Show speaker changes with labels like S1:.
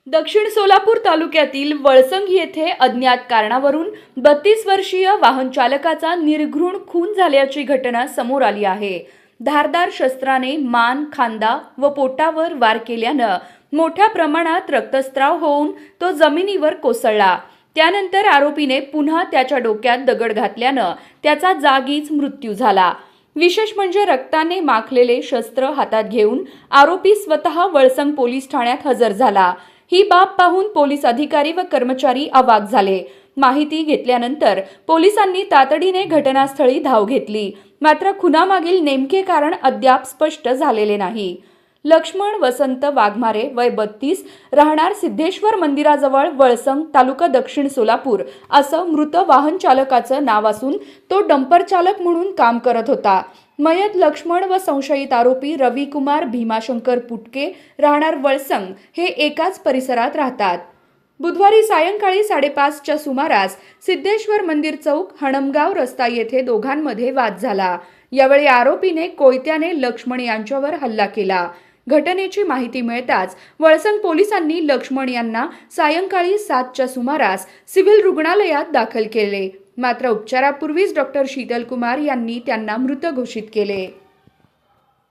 S1: दक्षिण सोलापूर तालुक्यातील वळसंग येथे अज्ञात कारणावरून 32 वर्षीय वाहन चालकाचा निर्घृण खून झाल्याची घटना समोर आली आहे। धारदार शस्त्राने मान, खांदा व पोटावर वार केल्यानं मोठ्या प्रमाणात रक्तस्राव होऊन तो जमिनीवर कोसळला। त्यानंतर आरोपीने पुन्हा त्याच्या डोक्यात दगड घातल्यानं त्याचा जागीच मृत्यू झाला। विशेष म्हणजे रक्ताने माखलेले शस्त्र हातात घेऊन आरोपी स्वतः वळसंग पोलीस ठाण्यात हजर झाला। ही बाब पाहून पोलीस अधिकारी व कर्मचारी अवाक झाले। माहिती घेतल्यानंतर पोलिसांनी तातडीने घटनास्थळी धाव घेतली, मात्र खुनामागील नेमके कारण अद्याप स्पष्ट झालेले नाही। लक्ष्मण वसंत वाघमारे वय 32 राहणार सिद्धेश्वर मंदिराजवळ वळसंग तालुका दक्षिण सोलापूर असं मृत वाहन चालकाचं नाव असून तो डंपर चालक म्हणून काम करत होता। मयत लक्ष्मण व संशयित आरोपी रविकुमार भीमाशंकर पुटके राहणार वळसंग हे एकाच परिसरात राहतात। बुधवारी सायंकाळी 5:30च्या सुमारास सिद्धेश्वर मंदिर चौक हणमगाव रस्ता येथे दोघांमध्ये वाद झाला। यावेळी आरोपीने कोयत्याने लक्ष्मण यांच्यावर हल्ला केला। घटनेची माहिती मिळताच वळसंग पोलिसांनी लक्ष्मण यांना सायंकाळी 7च्या सुमारास सिव्हिल रुग्णालयात दाखल केले, मात्र उपचारापूर्वीच डॉक्टर शीतल कुमार यांनी त्यांना मृत घोषित केले।